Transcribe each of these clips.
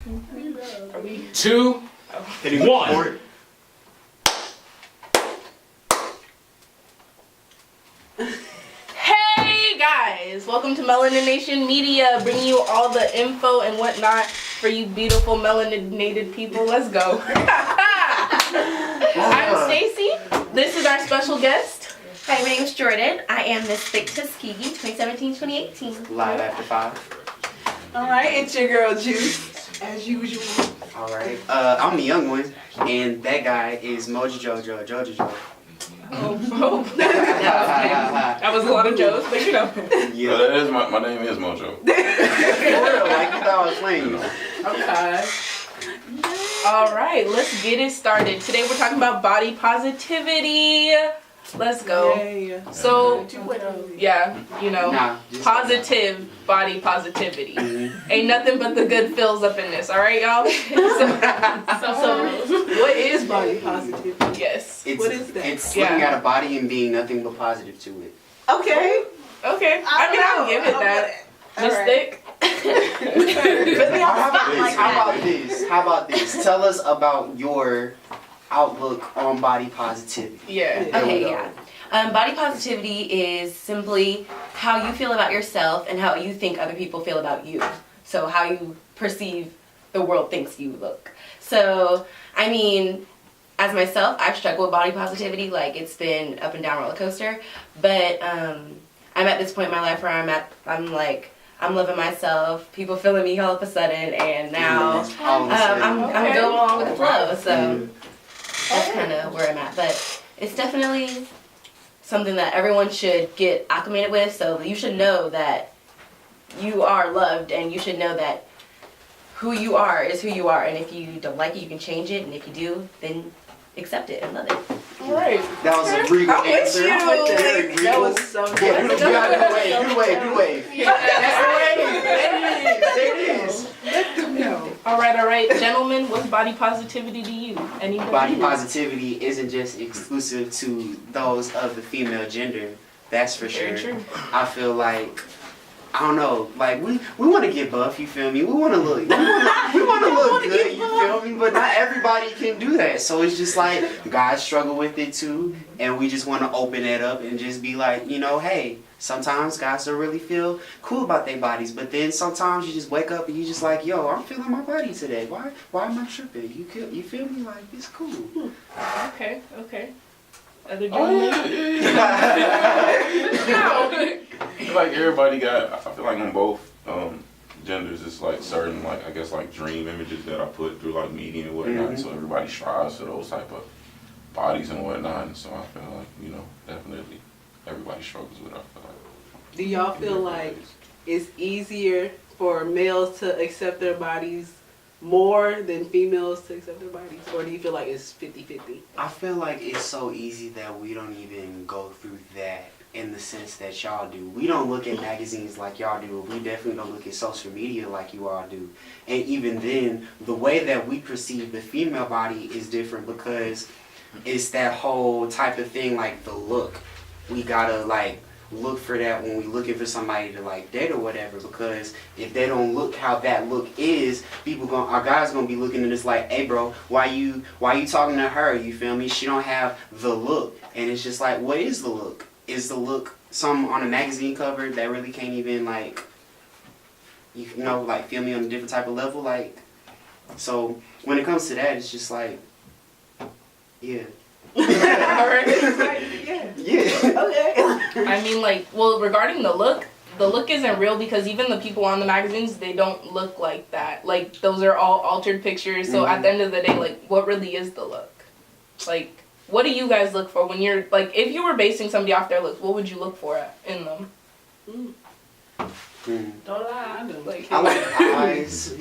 2, 1. Hey guys, welcome to Melanin Nation Media, bringing you all the info and whatnot for you beautiful melaninated people. Let's go. I'm Stacy. This is our special guest. Hi, my name is Jordan. I am Miss Thick Tuskegee 2017-2018. Live after 5. Alright, it's your girl Juice, as usual. Alright. I'm the young one, and that guy is Mojo Jojo. Oh. That was a lot of jokes, but you know. Yeah. That is my name is Mojo. For real, like you thought I was playing. Okay. Alright, let's get it started. Today we're talking about body positivity. Let's go. Yay. So, 2.0. yeah, you know, Nah, just positive body positivity. Mm-hmm. Ain't nothing but the good feels up in this, alright, y'all? So, What is body positivity? yes. What is that? It's looking at a body and being nothing but positive to it. Okay. Okay. I mean, I'll give it that. Mystic. How about this? Tell us about your outlook on body positivity. Yeah. There we Okay, go. yeah. Body positivity is simply how you feel about yourself and how you think other people feel about you. So how you perceive the world thinks you look. So, I mean, as myself, I've struggled with body positivity. Like, it's been up and down roller coaster. But I'm at this point in my life where I'm loving myself. People feeling me all of a sudden, and now I'm going along with the flow. So that's kind of where I'm at. But it's definitely something that everyone should get acclimated with. So you should know that you are loved, and you should know that who you are is who you are. And if you don't like it, you can change it. And if you do, then accept it and love it. Alright. That was a regal I'm with answer. you. Very regal. That was so good. Yeah, you gotta do wave. There it is. Alright. Gentlemen, what's body positivity to you? Anybody? Body positivity isn't just exclusive to those of the female gender. That's for sure. Very true. I feel like, I don't know, like we want to get buff, you feel me? We want to look, we want to look good, you feel me? But not everybody can do that. So it's just like guys struggle with it too, and we just want to open it up and just be like, you know, hey, sometimes guys don't really feel cool about their bodies, but then sometimes you just wake up and you just like, yo, I'm feeling my body today. Why am I tripping? You feel me? Like, it's cool. Okay. Other gentlemen? Like everybody got, I feel like on both genders, it's like certain, like I guess like dream images that I put through like media and whatnot. So everybody strives for those type of bodies and whatnot. And so I feel like, you know, definitely everybody struggles with it. I feel like. Do y'all feel like it's easier for males to accept their bodies more than females to accept their bodies? Or do you feel like it's 50-50? I feel like it's so easy that we don't even go through that in the sense that y'all do. We don't look at magazines like y'all do. We definitely don't look at social media like you all do. And even then, the way that we perceive the female body is different because it's that whole type of thing, like the look. We gotta like look for that when we looking for somebody to like date or whatever, because if they don't look how that look is, our guys gonna be looking at this like, hey bro, why you talking to her? You feel me? She don't have the look. And it's just like, what is the look? Is the look some on a magazine cover that really can't even like, you know, like feel me on a different type of level? Like, so when it comes to that, it's just like, yeah. I mean, like, well, regarding the look isn't real because even the people on the magazines, they don't look like that. Like, those are all altered pictures. So at the end of the day, like, what really is the look? Like, what do you guys look for when you're, like, if you were basing somebody off their looks, what would you look for in them? Don't lie. Like, I like eyes.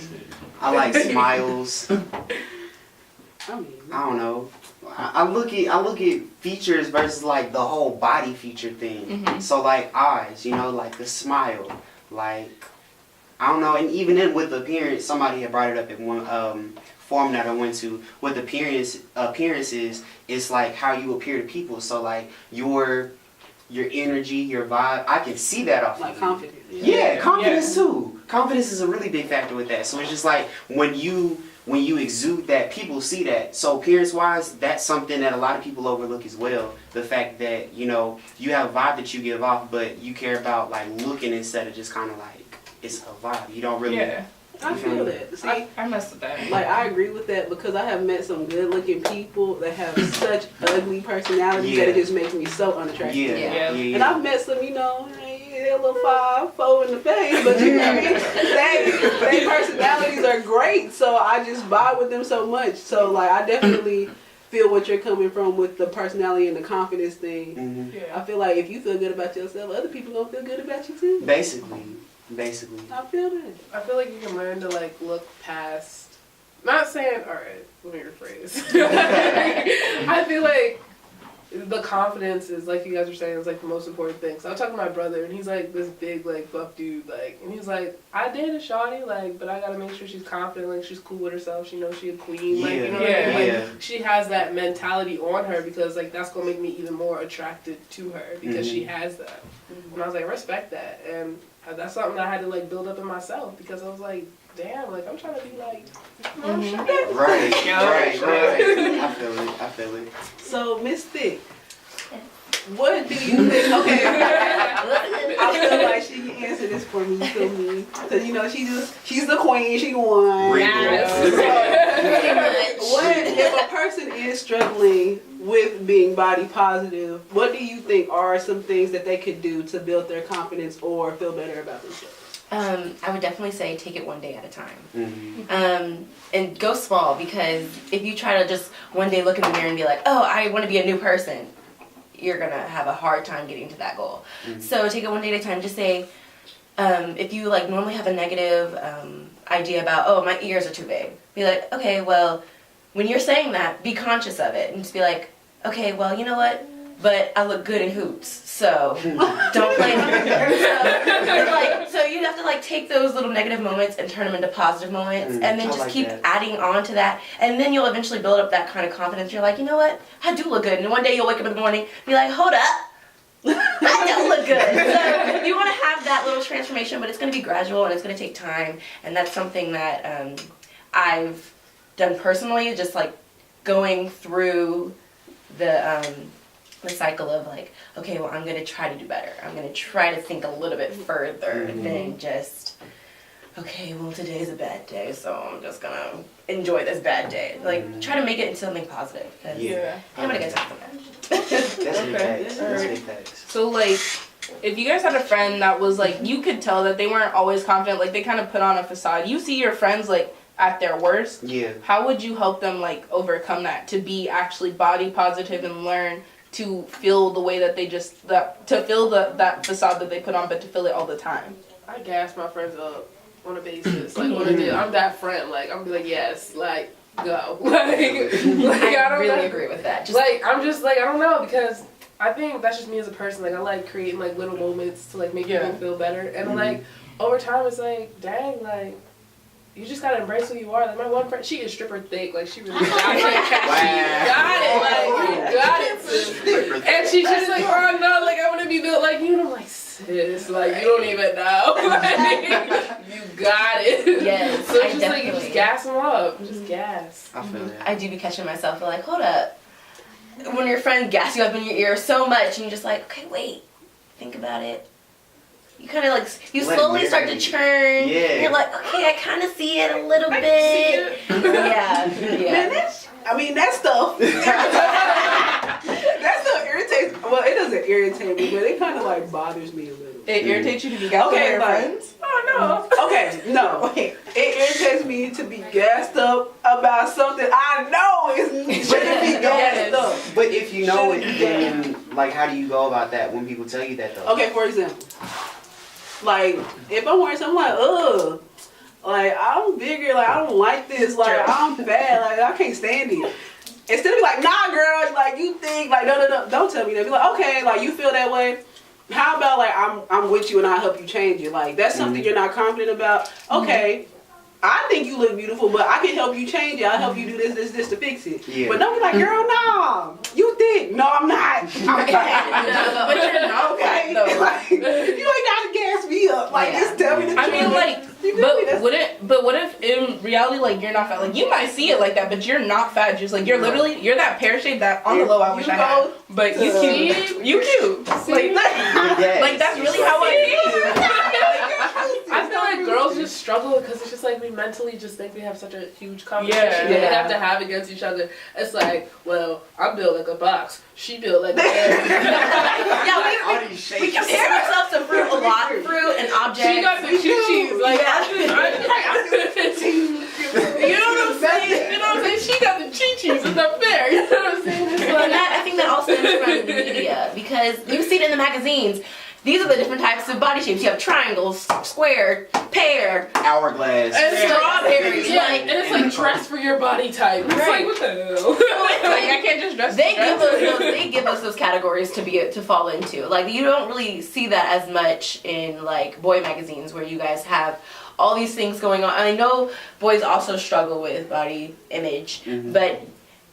I like smiles. I mean, I don't know. I look at features versus like the whole body feature thing. So like eyes, you know, like the smile, like I don't know. And even then with appearance, somebody had brought it up in one forum that I went to. With appearances, it's like how you appear to people. So like your energy, your vibe, I can see that off like of confidence. you. Yeah, confidence too. confidence is a really big factor with that. So it's just like when you exude that, people see that. So appearance wise, that's something that a lot of people overlook as well. The fact that, you know, you have a vibe that you give off, but you care about like looking instead of just kind of like, it's a vibe. You don't really. Yeah. I feel that. See, I mess with that. like I agree with that because I have met some good-looking people that have such ugly personalities that it just makes me so unattractive. Yeah. And I've met some, you know, a little 5'4" in the face, but you know what I mean? Their personalities are great, so I just vibe with them so much. So like, I definitely feel what you're coming from with the personality and the confidence thing. Mm-hmm. Yeah. I feel like if you feel good about yourself, other people gonna feel good about you too. Basically. I feel that. I feel like you can learn to like look past. Not saying, all right, let me rephrase. I feel like the confidence is, like you guys were saying, is like the most important thing. So I was talking to my brother, and he's like this big like buff dude, like, and he's like, I dated shawty, like, but I gotta make sure she's confident, like she's cool with herself. She knows she's a queen, like, you know what I mean? Like, she has that mentality on her because like that's gonna make me even more attracted to her because she has that. And I was like, I respect that, and that's something that I had to like build up in myself because I was like, damn, like I'm trying to be like, Right. I feel it. So, Miss Thick, what do you think? Okay, I feel like she can answer this for me. You feel me? Because you know she's the queen. She won. What if a person is struggling with being body positive? What do you think are some things that they could do to build their confidence or feel better about themselves? I would definitely say take it one day at a time. Mm-hmm. And go small, because if you try to just one day look in the mirror and be like, oh, I want to be a new person, you're going to have a hard time getting to that goal. Mm-hmm. So take it one day at a time. Just say, if you like normally have a negative idea about, oh, my ears are too big, be like, okay, well, when you're saying that, be conscious of it and just be like, okay, well, you know what? But I look good in hoops, so don't blame me. So you have to like take those little negative moments and turn them into positive moments, and then just like keep that. adding on to that, and then you'll eventually build up that kind of confidence. You're like, you know what? I do look good, and one day you'll wake up in the morning, be like, hold up, I don't look good. So you want to have that little transformation, but it's going to be gradual and it's going to take time, and that's something that I've done personally, just like going through the cycle of like, okay, well, I'm going to try to do better. I'm going to try to think a little bit further than just, okay, well, today's a bad day, so I'm just going to enjoy this bad day. Like, try to make it into something positive. Nobody gets time for that. That's big Okay. facts. That's big facts. So like, if you guys had a friend that was like, you could tell that they weren't always confident, like they kind of put on a facade. You see your friends like at their worst. Yeah. How would you help them like overcome that to be actually body positive and learn to feel the way that they to feel that facade that they put on, but to feel it all the time? I gas my friends up on a basis. Like, what I do, I'm that friend. Like, I'm be like, yes, like, go. like I don't really know. agree with that. Like, I'm just like, I don't know, because I think that's just me as a person. Like, I like creating like little moments to like make people feel better. And like over time, it's like, dang, like, you just gotta embrace who you are. Like my one friend, she is stripper thick. Like she really got it. Like you got it, sis. And she's just like, oh no, like I want to be built like you. And I'm like, sis, like you don't even know. Like, you got it. Yes, So it's just like you just gas them up. Just gas. I feel that. I do be catching myself like, hold up. When your friend gas you up in your ear so much, and you're just like, okay, wait, think about it. You kind of like, you Let slowly it start to marinate. turn. Yeah. You're like, okay, I kind of see it a little bit. Yeah. Man, that stuff. That stuff irritates. Well, it doesn't irritate me, but it kind of like bothers me a little. It irritates you to be gassed Okay, by your like- friends? Oh no. Okay, no. It irritates me to be gassed up about something I know shouldn't be gassed up. But if you know it, then like, how do you go about that when people tell you that though? Okay, for example, like if I'm wearing something like, ugh, like I'm bigger, like I don't like this, like I'm fat, like I can't stand it. Instead of be like, nah, girl, like you think, like no, don't tell me that. Be like, okay, like you feel that way. How about like I'm with you and I'll help you change it. Like that's something you're not confident about. Okay, I think you look beautiful, but I can help you change it. I'll help you do this to fix it. Yeah. But don't be like, girl, no, you thick. No, I'm not. I'm fat. But you're not Okay, fat, though. like, you ain't gotta gas me up. Like, Yeah. just tell me the truth. I mean, like, You feel me? That's- but what if in reality, like, you're not fat? Like, you might see it like that, but you're not fat. Just like you're literally, you're that pear shape that on the low I wish You I had. go But you to- cute. You cute. Like, Yes. like that's really how I I feel like girls just struggle because it's just like we mentally just think we have such a huge competition Yeah. that they have to have against each other. It's like, well, I'm built like a box. She built like a Yeah, all we these we shapes. compare ourselves to fruit a lot, fruit and objects. She got the choo-choos. Like, Yeah. you know what I'm saying? You know what I'm saying? She got the choo-choos. It's not fair. You know what I'm saying? It's And like, that, I think that also stems from the media because you see it in the magazines. These are the different types of body shapes. You have triangles, square, pear, Hourglass. And strawberries. yeah, Like, and it's like dress for your body type. It's Right. like, what the hell? like I can't just dress. they dress. give us those categories to fall into. Like you don't really see that as much in like boy magazines where you guys have all these things going on. I know boys also struggle with body image, but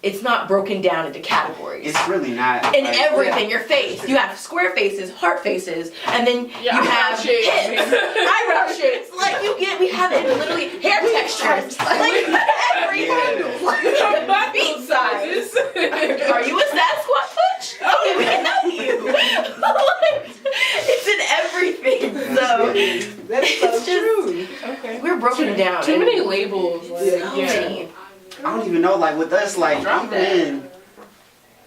it's not broken down into categories. It's really not. In like, everything, your face, you have square faces, heart faces, and then Yeah, you have eyebrow shapes. hips, eyebrow shapes. Like we have it literally hair textures, like everything. Like feet size. Are you a Sasquatch? Okay, we can help you. Like, it's in everything. So That's so It's just- true. Okay. we're broken down. Too in many labels. Like, so Yeah. many. I don't even know, like with us, like Drop even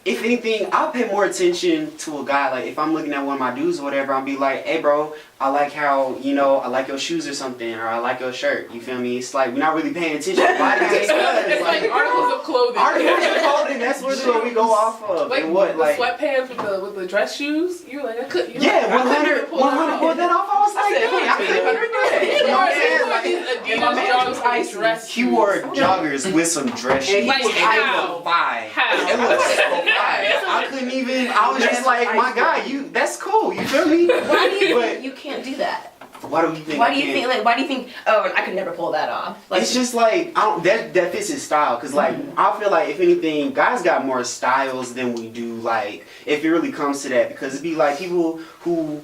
if anything, I'll pay more attention to a guy. Like if I'm looking at one of my dudes or whatever, I'll be like, hey bro, I like how, I like your shoes or something, or I like your shirt. You feel me? It's like we're not really paying attention to body types. it's like articles of clothing. Articles of clothing, that's really what we go off of. Like and what, the like sweatpants with the dress shoes. You're like, I could. You're yeah, like, I couldn't even 100 pull that off. pull that off. I was like, I said, dang, I couldn't even do that. You know what I'm saying? Like, These my man Adidas was joggers icy. dress he shoes. wore joggers with some dress shoes. Like, It how? was fire. How? It was so fire. I couldn't even. I was just like, my guy, that's cool. You feel me? Why do you But think you can't do that? why do you think? Why I do you can't? think? Like, why do you think? Oh, I could never pull that off. Like, It's just like that fits his style. Cause like I feel like if anything, guys got more styles than we do. Like if it really comes to that, because it'd be like people who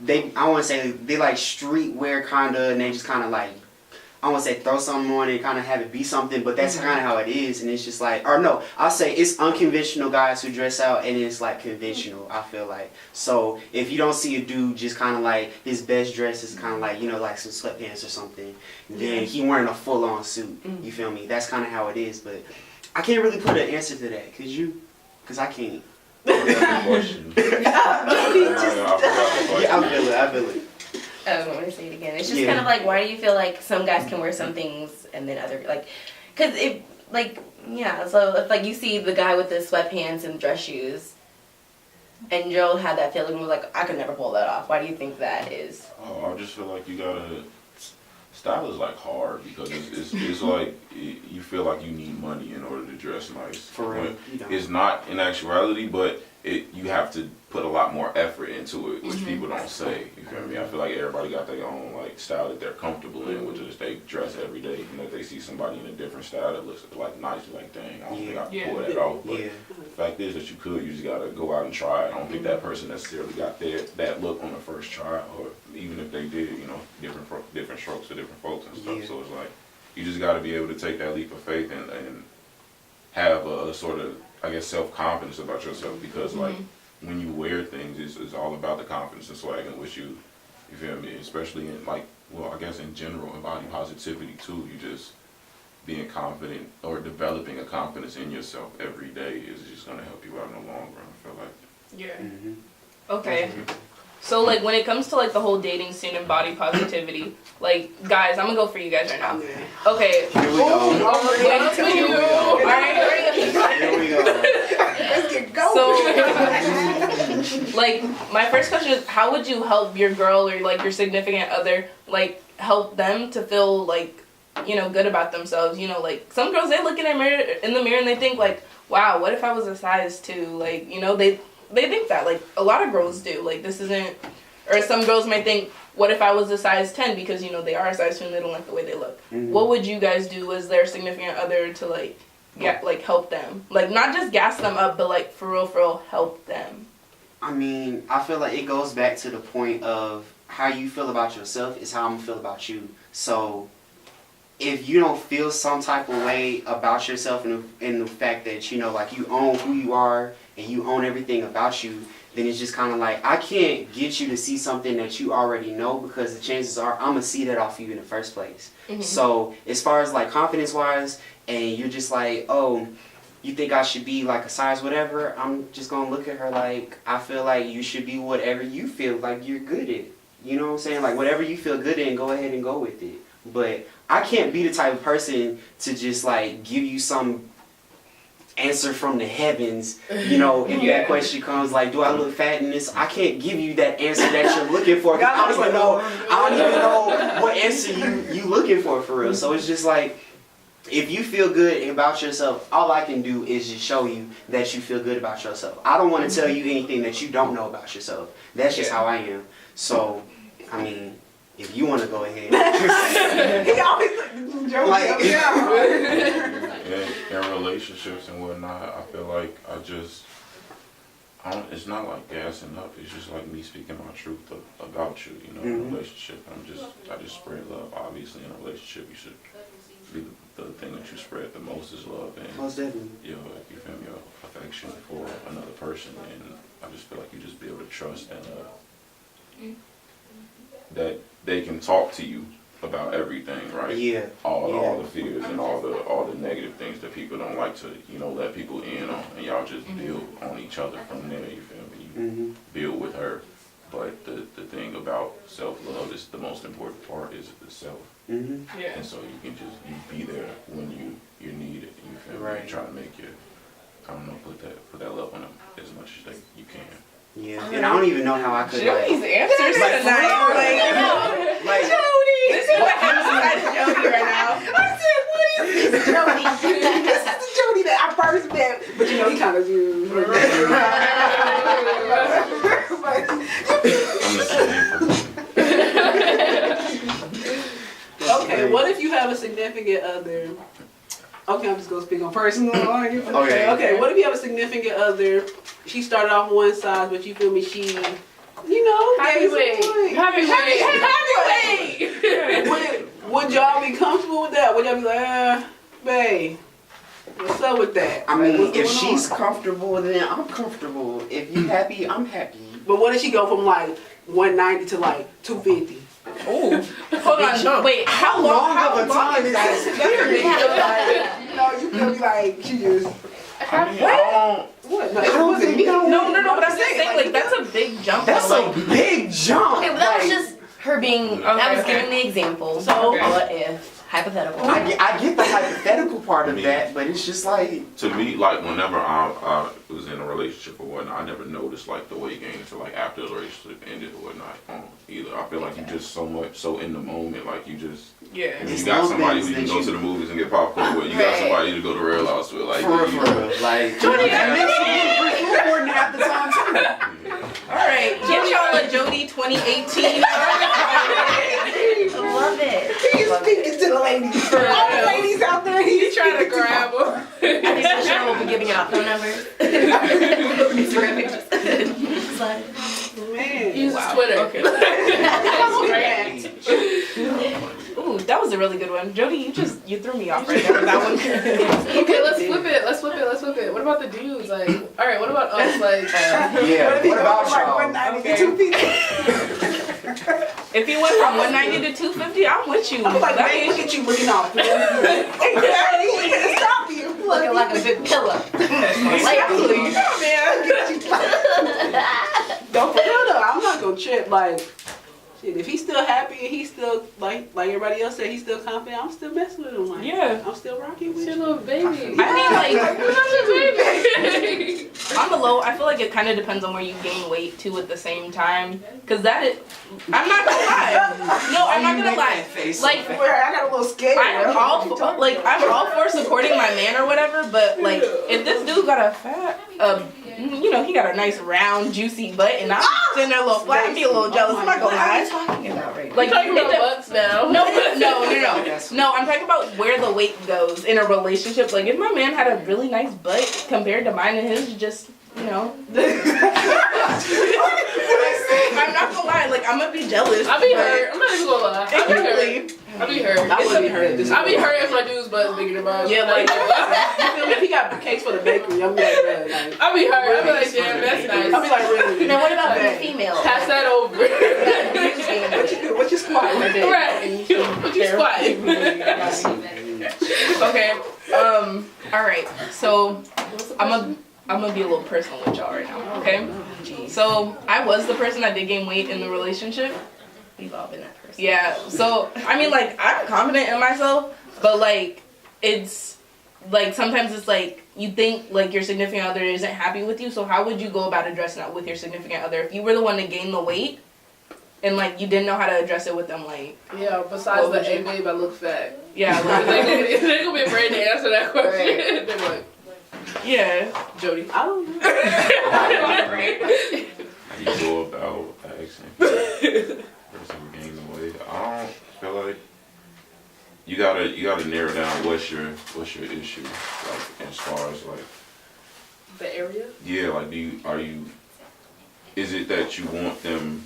I want to say they like streetwear kinda, and they just kind of like I want to say throw something on and kind of have it be something, but that's kind of how it is. And it's just like, or no, I'll say it's unconventional guys who dress out, and it's like conventional. I feel like so if you don't see a dude just kind of like his best dress is kind of like like some sweatpants or something, then he wearing a full on suit. You feel me? That's kind of how it is. But I can't really put an answer to that. Cause I can't. Question. Yeah, I I feel it. I don't want to say it again. It's just Yeah. kind of like, why do you feel like some guys can wear some things and then other like, because it like yeah. So if like you see the guy with the sweatpants and dress shoes, and Joel had that feeling was like, I could never pull that off. Why do you think that is? Oh, I just feel like you gotta. Style is like hard because it's like you feel like you need money in order to dress nice. For real. But it's not in actuality, but you have to put a lot more effort into it, which people don't say. You feel me? I feel like everybody got their own like style that they're comfortable in, which is they dress every day. If they see somebody in a different style that looks like nice, you're like, dang, I don't think I can pull that off. But Yeah. the fact is that you just gotta go out and try it. I don't think that person necessarily got that look on the first try, or even if they did, different strokes for different folks and stuff. Yeah. So it's like you just gotta be able to take that leap of faith and have a sort of, I guess, self-confidence about yourself, because like when you wear things, it's all about the confidence and swag in which you feel me, especially in like, well, I guess in general, in body positivity too, you just being confident or developing a confidence in yourself every day is just gonna help you out in the long run, I feel like. Yeah. Mm-hmm. Okay. So like when it comes to like the whole dating scene and body positivity, like guys, I'm gonna go for you guys right now. Okay. Here we go. Wait for you. All right. Here we go. Let's get going. So, like, my first question is, how would you help your girl or like your significant other, like, help them to feel like, good about themselves? Like some girls, they look in the mirror and they think like, wow, what if I was a size 2? Like, they think that, like, a lot of girls do. Like, this isn't, or some girls might think, what if I was a size 10 because, you know, they are a size 2 and they don't like the way they look? Mhm. What would you guys do as their significant other to, like, like, help them? Like, not just gas them up, but, like, for real, help them. I mean, I feel like it goes back to the point of how you feel about yourself is how I'm gonna feel about you. So if you don't feel some type of way about yourself in the fact that, you know, like you own who you are and you own everything about you, then it's just kind of like, I can't get you to see something that you already know because the chances are I'm going to see that off you in the first place. Mm-hmm. So as far as like confidence wise, and you're just like, oh, you think I should be like a size whatever, I'm just going to look at her like, I feel like you should be whatever you feel like you're good at. You know what I'm saying? Like whatever you feel good in, go ahead and go with it. But I can't be the type of person to just like give you some answer from the heavens. You know, if that question comes like, do I look fat in this? I can't give you that answer that you're looking for. I don't even know what answer you looking for real. So it's just like, if you feel good about yourself, all I can do is just show you that you feel good about yourself. I don't want to tell you anything that you don't know about yourself. That's just how I am. So, I mean, if you want to go ahead. He always like, in relationships and whatnot, I feel like it's not like gassing up. It's just like me speaking my truth about you. You know, in a relationship, I just spread love. Obviously, in a relationship, you should be the thing that you spread the most is love and most definitely. You feel me, your affection for another person, and I just feel like you just be able to trust and that they can talk to you about everything, right? Yeah. All the fears and all the negative things that people don't like to, you know, let people in on, and y'all just build on each other from there. You feel me? You build with her, but the thing about self-love is the most important part is the self. Yeah. And so you can just be there when you need it. You feel me? Right. And try to make put that love on them as much as you can. Yeah, and I don't even know how I could Jody's answers like, tonight. like Jody! This is what happens to Jody right now. I said, what is this, Jody? This is the Jody that I first met. But you know, he kind of I'm the same. Okay, what if you have a significant other? Okay, I'm just gonna speak on personal. Okay, what if you have a significant other? She started off one size, but you feel me? She, you know, Heavyweight. Would y'all be comfortable with that? Would y'all be like, babe, what's up with that? I mean, Like, if what's she's going on? comfortable, then I'm comfortable. If you happy, I'm happy. But what if she go from like 190 to like 250? Oh, hold on. Wait, how long of a time is that? You know, you feel me like she just. What? No, it wasn't me. No, but I'm just saying, like, that's a big jump. That's though, a big jump. Okay, but that was Like, just her being, that was giving the example. So, What if? Hypothetical. I get the hypothetical part of that, but it's just like. To me, like whenever I was in a relationship or whatnot, I never noticed like the weight gain until like after the relationship ended or whatnot. Either I feel like you just so in the moment, like you just. Yeah. I mean, It's you got those somebody things who you can that go you- to the movies and get popcorn with. You got somebody to go to Real House with. Like, For real. Like, Jody, and then she get free food for it half the time too. All right, get y'all a Jody 2018. I love it. he's speaking to the ladies. All the ladies out there, he's Trying to grab them. I think Michelle will be giving out phone numbers. Instagram pictures. Slide. Man. Use Twitter. Okay. Ooh, that was a really good one. Jody, you threw me off right there with that one. Okay, let's flip it. What about the dudes? Like, all right, what about us? Like, Yeah, what about y'all? 190 Okay. to 250? If you went from 190 to 250, I'm with you. I'm like, That man, is- look at you looking off. He can't stop you. Looking like a big pillow. Exactly. Don't for real though, I'm not gonna trip. Like, shit, if he's still happy and he's still like everybody else said, he's still confident. I'm still messing with him. Like, Yeah. I'm still rocking with your you. little baby. I mean, like, baby. on the low, I feel like it kind of depends on where you gain weight too at the same time. Cause I'm not gonna lie. No, I'm not gonna lie. Like, Where I got a little scared. I'm all for supporting my man or whatever, but like, if this dude got a fat, you know, he got a nice round, juicy butt, and I'm sitting there a little flat. I'd be a little jealous. I'm not gonna What are lie. you talking about right now? Like, Talking about it- butts now. No. No, I'm talking about where the weight goes in a relationship. Like, if my man had a really nice butt compared to mine and his, just, you know. I'm not gonna lie, like, I'm gonna be jealous. I be hurt. I'm not even gonna lie. I be hurt. Exactly. I be hurt. I wouldn't be hurt. I be hurt if my dude's butt is bigger than mine. Yeah, like, you feel me? If he got cakes for the bakery, I'm like, man, like, I be hurt. I be like, damn, that's nice. I'll be like, really? Now, what about Hey. the female? Pass that over. What you squat right there? Right. What you squatting? Okay. All right. So I'm gonna be a little personal with y'all right now. Okay. So I was the person that did gain weight in the relationship. We've all been that person. Yeah. So I mean, like, I'm confident in myself, but like, it's like sometimes it's like you think like your significant other isn't happy with you. So how would you go about addressing that with your significant other if you were the one to gain the weight? And like you didn't know how to address it with them, like Yeah, besides the hey babe, I look fat. yeah, like, They're gonna be afraid to answer that question. They're like, yeah. Jody. I don't know. How you go about asking person who gained the weight? I don't feel like you gotta narrow down what's your issue, like as far as like The area? yeah, like is it that you want them,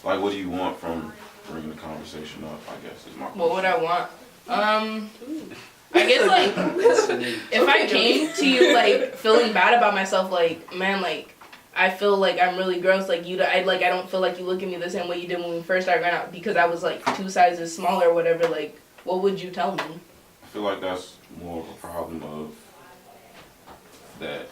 like what do you want from bringing the conversation up, I guess is my question. What would I want? I guess like if I came to you like feeling bad about myself, like man, like I feel like I'm really gross, like I don't feel like you look at me the same way you did when we first started going out because I was like 2 sizes smaller or whatever, like what would you tell me? I feel like that's more of a problem of that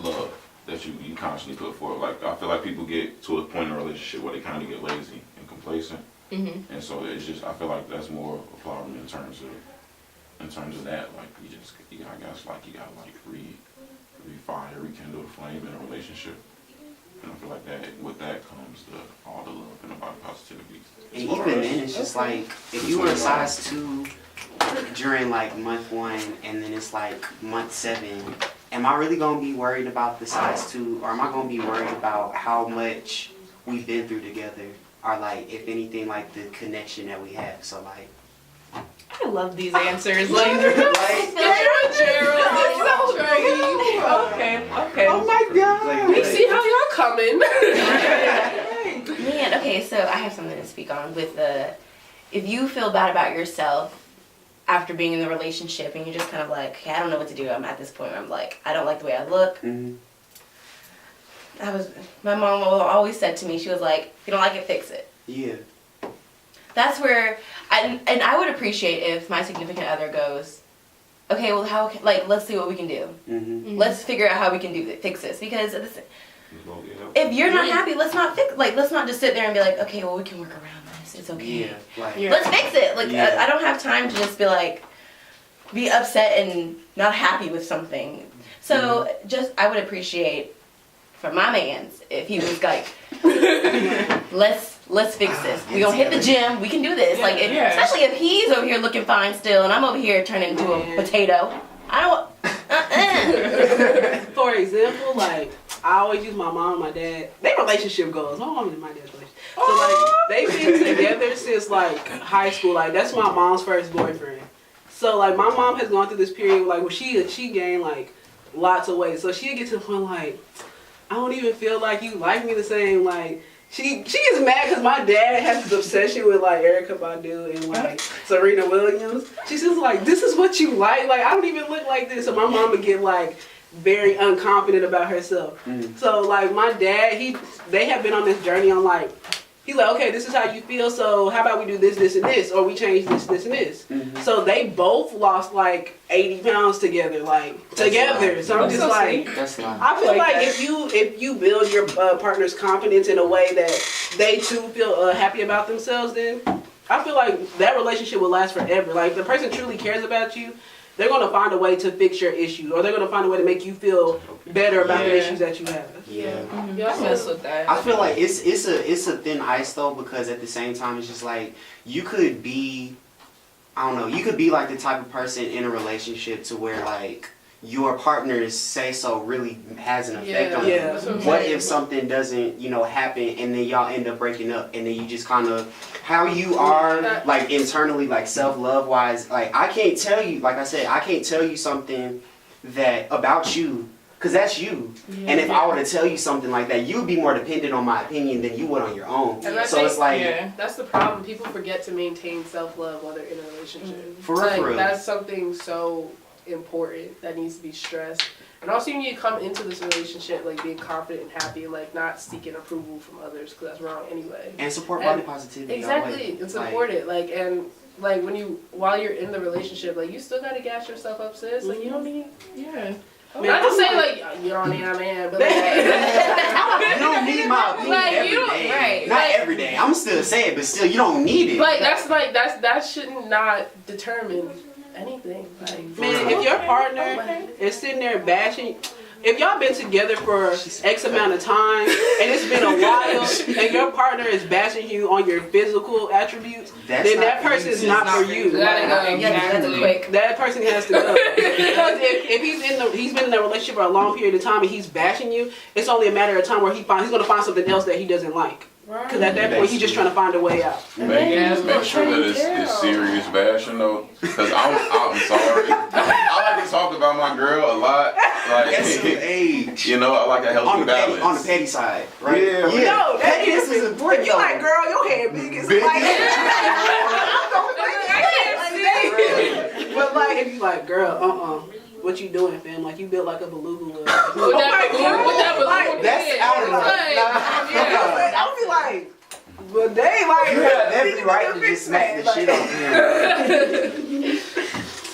love that you constantly put forward. Like I feel like people get to a point in a relationship where they kind of get lazy and complacent, Mm-hmm. and so it's just I feel like that's more of a problem in terms of that. Like I guess like you gotta like refire, rekindle the flame in a relationship, and I feel like that with that comes all the love and the body positivity. And even then, it's just like if you were a size 2 during like month 1 and then it's like month 7, am I really gonna be worried about the size 2, or am I gonna be worried about how much we've been through together, or like if anything like the connection that we have? So like, I love these answers. Like, okay. Oh my god. Like, We see how y'all coming. Man, okay, so I have something to speak on with if you feel bad about yourself after being in the relationship and you're just kind of like, okay, I don't know what to do. I'm at this point where I'm like, I don't like the way I look. mhm. My mom always said to me, she was like, if you don't like it, fix it. Yeah. That's where, and I would appreciate if my significant other goes, okay, well, let's see what we can do. Mhm. Let's figure out how we can fix this. Because Well, yeah. if you're not happy, let's not let's not just sit there and be like, okay, well, we can work around this. It's okay. Yeah. Like. Yeah. Let's fix it. Like, Yeah. I don't have time to just be upset and not happy with something. So I would appreciate from my man's if he was like, let's fix this. We gonna hit the gym. We can do this. Like, Yeah. especially if he's over here looking fine still, and I'm over here turning into a potato. I don't. For example, like I always use my mom and my dad. Their relationship goals. My mom and my dad's relationship. So like they've been together since like high school. Like that's my mom's first boyfriend. So like my mom has gone through this period like where she gained like lots of weight. So she'd get to the point like, I don't even feel like you like me the same. Like she gets mad because my dad has this obsession with like Erykah Badu and like Serena Williams. She says like, this is what you like. Like I don't even look like this. So my mom would get like very unconfident about herself. Mm. So like my dad, they have been on this journey on like, he's like, okay, this is how you feel, so how about we do this, this, and this, or we change this, this, and this. Mhm. So they both lost like 80 pounds together, like together. nice. So I'm That's just so like, That's not. I feel Like like that. if you build your partner's confidence in a way that they too feel happy about themselves, then I feel like that relationship will last forever. Like if the person truly cares about you, they're gonna find a way to fix your issues, or they're gonna find a way to make you feel better about the Yeah. issues that you have. Yeah. I mess with that. I feel like it's a thin ice though, because at the same time it's just like you could be, I don't know, you could be like the type of person in a relationship to where like your partner's say so really has an effect on Yeah. you. That's what I'm What saying. if something doesn't, happen and then y'all end up breaking up and then you just kind of, how you are, like internally, like self-love wise, like I can't tell you, like I said, I can't tell you something that about you, because that's you. And if I were to tell you something like that, you would be more dependent on my opinion than you would on your own. And I So think, it's like, that's the problem. People forget to maintain self-love while they're in a relationship. For real, like, for real. That's something so important that needs to be stressed. And also you need to come into this relationship like being confident and happy and like not seeking approval from others, because that's wrong anyway. and support body positivity. Exactly. always. It's Like, important. Like, and like while you're in the relationship, like you still gotta gas yourself up, sis. Like you don't need Yeah. not to say like you don't need a man, but like, You don't need my opinion Like, every you don't- day. right. Not Like- every day. I'm still saying, but still, you don't need it. that should not determine anything. Like, Man, if your partner is sitting there bashing, if y'all been together for X amount of time and it's been a while and your partner is bashing you on your physical attributes, That's then not that for person you. is not for you. Gotta go. Yeah, that's a quick. That person has to go. Because if he's been in a relationship for a long period of time and he's bashing you, it's only a matter of time where he's gonna find something else that he doesn't like. Because at that point he's just trying to find a way out. Make sure that it's serious bashing though, because I'm sorry. I like to talk about my girl a lot. Like, That's the age. I like a healthy On the balance. petty side, right? Yeah. No, that pettiness is important. If you like, girl, your head big as Big. like, but like, if you like, girl, what you doing, fam? Like, you built like a beluga. with that balloon That's head, out of like, yeah. I'll be like, but they like, You have every right to just smack the shit off him.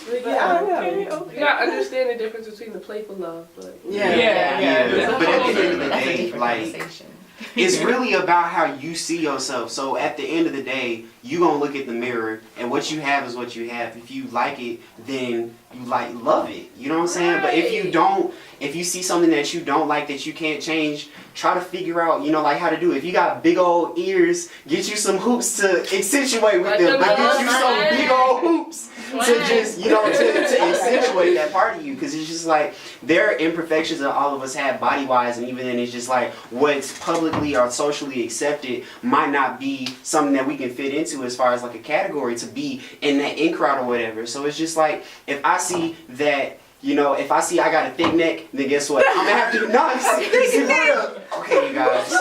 But yeah, I don't know. You gotta understand the difference between the playful love, but Yeah. But at the end of the That's a day, different like, conversation. it's really about how you see yourself. So at the end of the day, you gonna look at the mirror, and what you have is what you have. If you like it, then you love it. You know what I'm saying? But if you don't, if you see something that you don't like that you can't change, try to figure out, like how to do it. If you got big old ears, get you some hoops to accentuate with Like them. the But get you little some flag. big old hoops to just, to accentuate that part of you. Because it's just like, there are imperfections that all of us have body-wise, and even then it's just like, what's publicly or socially accepted might not be something that we can fit into as far as like a category to be in that in crowd or whatever. So it's just like, if I see that, if I see I got a thick neck, then guess what? I'm gonna have to, okay, you guys.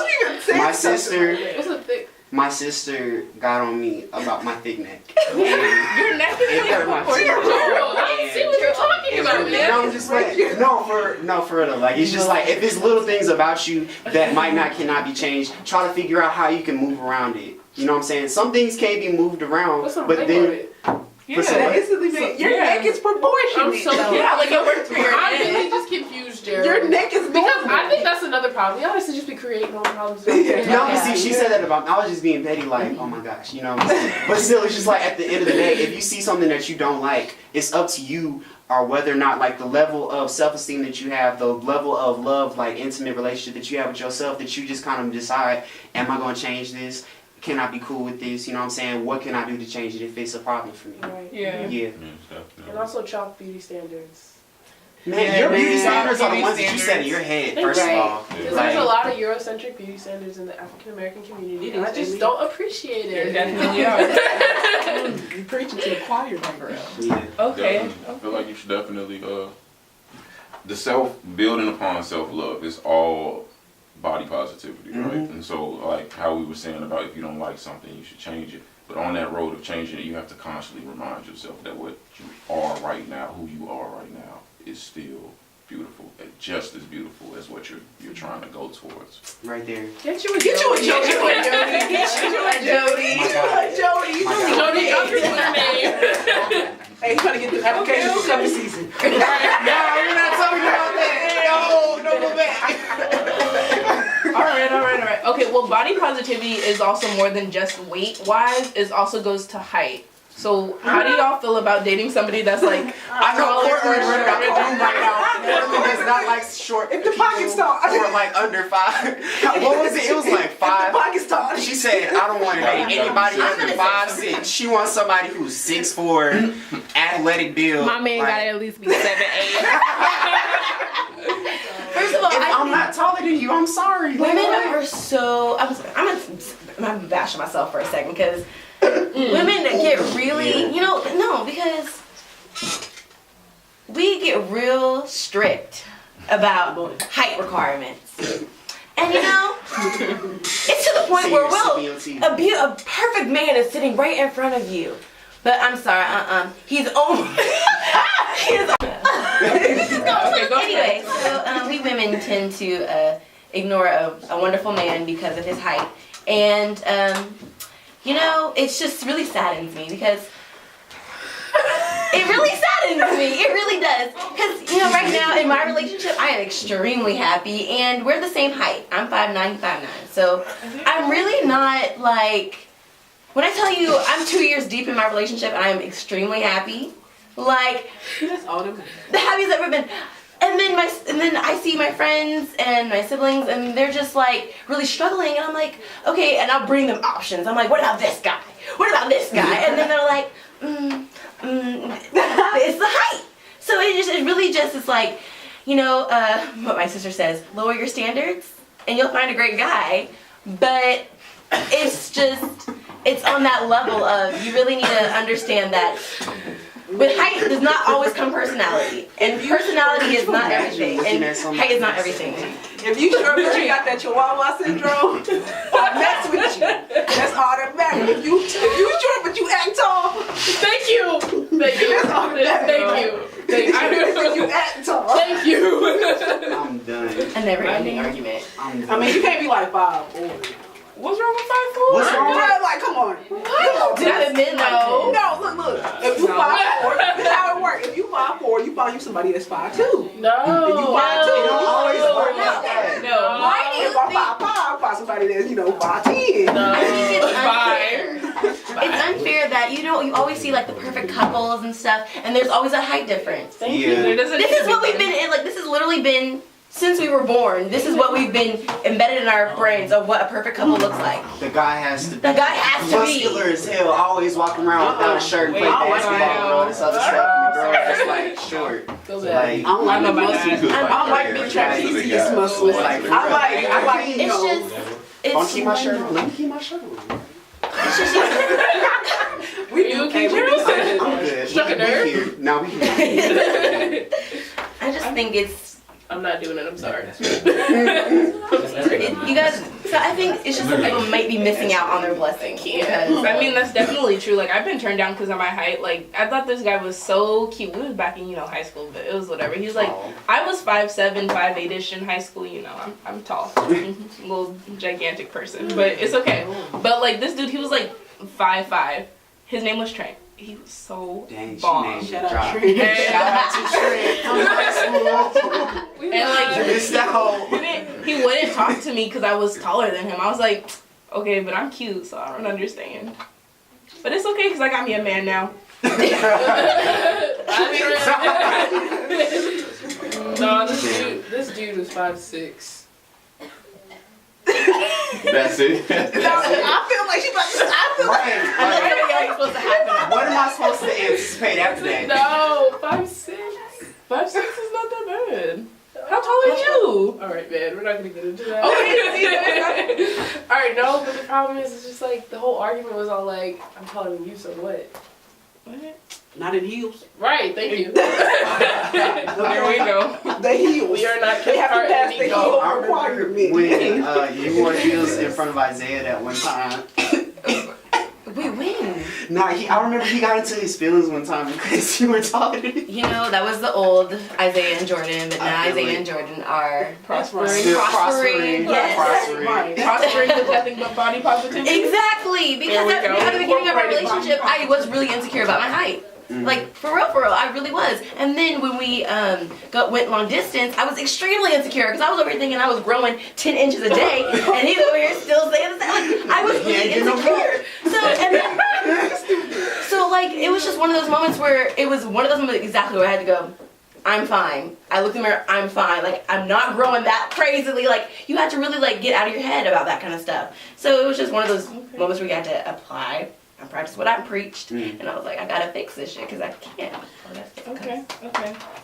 My sister, what's a thick? my sister got on me about my thick neck. And Your neck is it hurt my like teeth. I don't see what you're talking about, And man. I'm just like, for real. Like, it's just like, if it's little things about you that cannot be changed, try to figure out how you can move around it. You know what I'm saying? Some things can't be moved around, What's the but name of then it? for some- that instantly makes your neck is proportionate. I'm so though. Yeah, like it works for your I'm neck. really just confused, Jared. Your neck is Because normal. I think that's another problem. Y'all used to just be creating all the problems. No, but see, she said that about me. I was just being petty, like, oh my gosh, you know what I'm saying? But still, it's just like, at the end of the day, if you see something that you don't like, it's up to you, or whether or not, like, the level of self-esteem that you have, the level of love, like, intimate relationship that you have with yourself, that you just kind of decide, am I going to change this? Can I be cool with this? You know what I'm saying? What can I do to change it if it's a problem for me? Right. Yeah. Yeah. And also chalk beauty standards. Man, Yeah, your beauty man. standards are the Beauty ones that you set in standards. your head, Right. first of all. Because Like, there's a lot of Eurocentric beauty standards in the African American community, and I just don't appreciate There it. definitely are. You preaching to the choir, girl. yeah. Okay. Definitely. I feel like you should definitely the building upon self-love is all body positivity, right? Mhm. And so, like how we were saying about, if you don't like something, you should change it. But on that road of changing it, you have to constantly remind yourself that what you are right now, who you are right now, is still beautiful, and just as beautiful as what you're trying to go towards. Right there. Get you a Get you a Jody. Jody. Get you a Jody. My God. Jody. My God. Jody, I'm your name. Hey, he's trying to get the application for summer season. No, you're not talking about that. No, go back. All right. Okay, well, body positivity is also more than just weight-wise. It also goes to height. So how do y'all feel about dating somebody that's like I know taller or Portland running out the shorter? room right now. Portland does not like short If the pocket's people tall. who are like under 5. What was it? It was like 5. Pocket's tall. She said, I don't want to date anybody I'm under gonna 5'6". She wants somebody who's 6'4", athletic build. My man like, gotta at least be 7'8". First of all, I'm not taller than you. I'm sorry. women are so. I'm gonna bash myself for a second because women get really, no, because we get real strict about height requirements, and it's to the point where a perfect man is sitting right in front of you, but I'm sorry, he's only. Anyway, so we women tend to ignore a wonderful man because of his height, and it's just really saddens me because it really saddens me. It really does because right now in my relationship I am extremely happy and we're the same height. I'm 5'9", he's 5'9", so I'm really not like when I tell you I'm 2 years deep in my relationship and I am extremely happy. Like That's all them. the happiest I've ever been. And then I see my friends and my siblings and they're just like really struggling and I'm like, okay, and I'll bring them options. I'm like, what about this guy? What about this guy? And then they're like, it's the height. So it really just is like, what my sister says, lower your standards and you'll find a great guy. But it's on that level of you really need to understand that with height does not always come personality, and personality is not everything, and height is not everything. If you sure that you got that Chihuahua syndrome, I'll mess with you. That's all that matters. If you short but you act tall, Thank you. Thank you. That's all that matters. Thank you. you act tall. Thank you. I'm done. A never-ending argument. I'm done. I mean, you can't be like 5'4". What's wrong with 5'4"? What's wrong with Right, like, come on. That's men though. No, look. If you 5'4", that's how it works. If you 5'4", you find you somebody that's 5'2". No. If you 5'2", It don't you always find work you like that. No. Why do you If I'm think? 5'5", I find somebody that's 5'10". No. I think it's Bye. It's unfair that you always see like the perfect couples and stuff, and there's always a height difference. Thank Yeah. you. There doesn't This need is to what be we've been in. Like this has literally been since we were born. This is what we've been embedded in our brains of what a perfect couple looks like. The guy has to be The guy has to be. muscular as hell, always walking around without a shirt and play Wait, basketball and all this other stuff. And the girl Sorry. is like short. Feel Like, bad. I don't like I know the about muscles. that. I don't like big trapezius muscles. Like, I like, It's just. Don't keep my It's. shirt on. Let me keep my shirt on. we You do okay, we do Drew? something. I'm good. Struck a nerve? We here. Now we here. I just think it's. I'm not doing it. I'm sorry. You guys. So I think it's just that people might be missing out on their blessing. Because I mean, that's definitely true. Like, I've been turned down because of my height. Like, I thought this guy was so cute. We was back in, high school, but it was whatever. He was like, I was 5'7", 5'8"-ish in high school, I'm tall. Little gigantic person, but it's okay. But, like, this dude, he was like 5'5". His name was Trent. He was so Dang, she bomb. named Shout the out drop. Trent. Shout out to Trent from high school. And, like, You missed out. he wouldn't talk to me because I was taller than him. I was like, okay, but I'm cute, so I don't understand. But it's okay because I got me a man now. No, this dude was 5'6". That's it. I feel like she about to. I feel like. Right. I know something else is supposed to happen. What am I supposed to anticipate after that? No, 5'6". 5'6" is not that bad. How tall are you? All right, man. We're not gonna get into that. Okay. All right, no, but the problem is, it's just like the whole argument was all like, "I'm taller than you, so what?" Not in heels. Right. Thank you. There we go. The heels. We are not They have to pass the Yo, heel I remember requirement. when you wore heels in front of Isaiah that one time. Wait, when? Nah, I remember he got into his feelings one time because you were taller than him. That was the old Isaiah and Jordan, but now I feel Isaiah like- and Jordan are Prospering. Still prospering. Yes. prospering. Right. Prospering with nothing but body positivity. Exactly, because There we at go. the beginning of our Incorporated relationship, body I was really insecure about my height. Like, for real, I really was. And then when we went long distance, I was extremely insecure because I was over here thinking I was growing 10 inches a day, and he's over here still saying the same. Like, I was really Yeah, you know insecure. So, and then, So like it was just one of those moments where it was one of those moments exactly where I had to go, I'm fine. I looked in the mirror, I'm fine. Like I'm not growing that crazily. Like you had to really like get out of your head about that kind of stuff. So it was just one of those moments where you had to apply and practice what I preached. And I was like, I gotta fix this shit because I can't. Okay.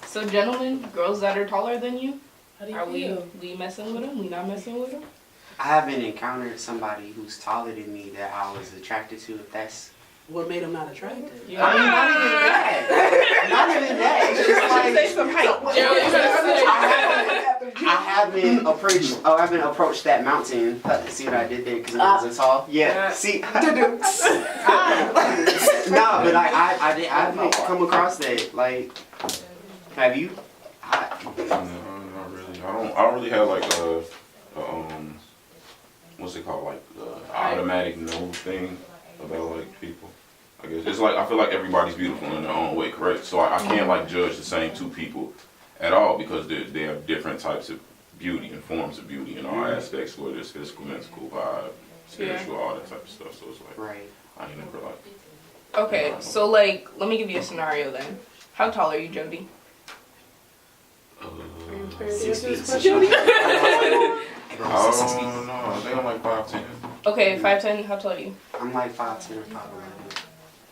So gentlemen, girls that are taller than you, How do you are feel? we messing with them? We not messing with them? I haven't encountered somebody who's taller than me that I was attracted to. If that's, What made him not attractive? Yeah. I mean, not even that. Not even that. It's just Say like some height. Gerald, you better say. I haven't approached that mountain. See what I did there because it wasn't tall. Yeah. See. Nah, but I haven't come across that. Like, have you? No, not really. I don't really have like what's it called, like automatic no thing about like people. I guess it's like I feel like everybody's beautiful in their own way, correct? So I can't like judge the same two people at all because they have different types of beauty and forms of beauty in all aspects, whether it's physical, mental, vibe, spiritual, all that type of stuff. So it's like Right. I ain't never like. Okay, so like, let me give you a scenario then. How tall are you, Jody? 6 feet. I don't know. I think I'm like 5'10". Okay, 5'10", how tall are you? I'm like 5'10" or 5'11".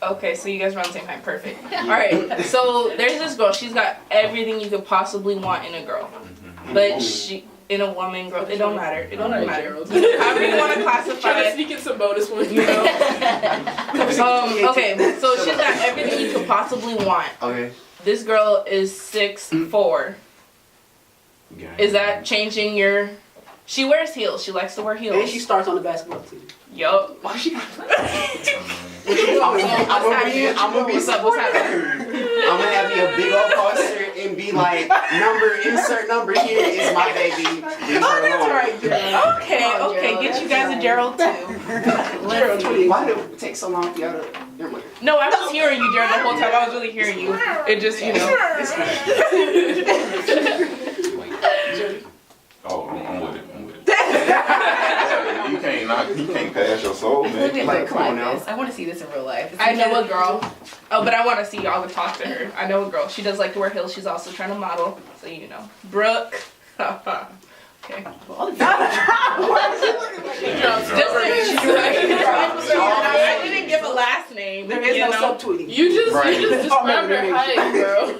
Okay, so you guys are around the same height, perfect. Alright, so there's this girl, she's got everything you could possibly want in a girl. But she, in a woman, girl, it don't matter. It don't matter. Gerald. However you want to Trying to classify it. sneak in some bonus ones, you know? Okay, so she's got everything you could possibly want. Okay. This girl is 6'4". Is that changing your... She wears heels. She likes to wear heels. And she starts on the basketball team. Yup. Why she? I'm gonna be What's up? What's happening? I'm gonna have you a big old poster and be like, insert number here is my baby. Leave her alone. Right, Gerald. Okay, get you guys a Gerald too. Gerald, Why did it take so long for y'all to... Never mind. No, I was hearing you, Gerald, the whole time. I was really hearing you. It just, you know. Oh, I'm with it. You can't pass your soul, man. Like, come on now. I want to see this in real life. I know a girl. Oh, but I want to see y'all to talk to her. I know a girl. She does like to wear heels. She's also trying to model. So, you know. Brooke. Okay. I didn't give a last name. There is you no know? subtweeting. You just described her height, bro.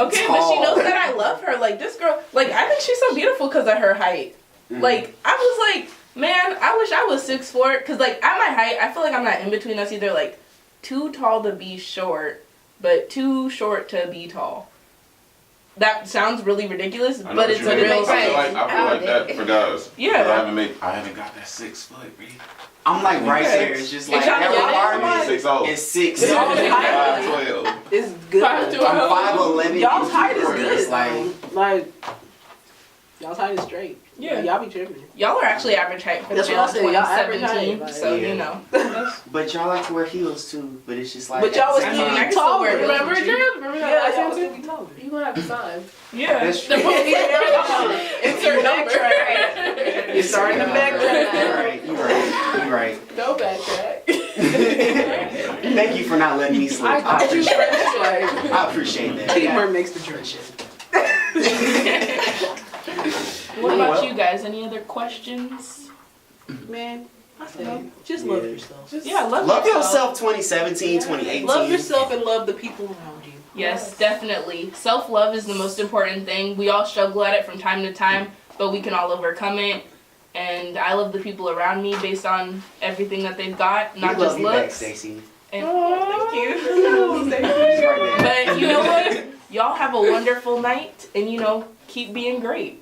Okay, but she knows that I love her. Like, this girl, like, I think she's so beautiful because of her height. Like, I was like, man, I wish I was 6'4", because, like, at my height, I feel like I'm not in between. That's either, like, too tall to be short, but too short to be tall. That sounds really ridiculous, but it's a real I height. feel like that for guys. Yeah. I haven't got that 6 foot, really. I'm like right there. It's just like trying to that get it? requirement is 6. Y'all's height 5'12". is good. I'm 5'11". Y'all's height is good. It's Like y'all's height is straight. Yeah. Like, y'all be tripping. Y'all are actually average height for That's the what I said, y'all average 2017, height, like, so, yeah. you know. But y'all like to wear heels too. But it's just like. But y'all was I mean, I getting can still taller. wear heels. Remember, Gerald? Remember Yeah, that y'all last was time? getting taller. You gonna have to sign. Yeah. That's The true. both of you insert number. You're starting to backtrack. You're right. No backtrack. Thank you for not letting me slip. I got you appreciate first, that. like. I appreciate that. Teamwork makes the dream shit. What about you guys? Any other questions? Man, I say just love yourself. Yeah, Love yourself 2017, 2018. Love yourself and love the people around you. Yes, definitely. Self-love is the most important thing. We all struggle at it from time to time, but we can all overcome it. And I love the people around me based on everything that they've got, not we just love you back, looks. Stacey. And, thank you. But you know what? Y'all have a wonderful night, and you know, keep being great.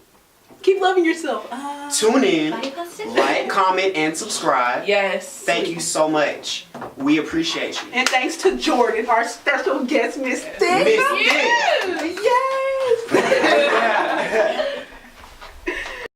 Keep loving yourself. Tune in, like, comment, and subscribe. Yes. Thank you so much. We appreciate you. And thanks to Jordan, our special guest, Miss Thick. Miss Thick. Yes.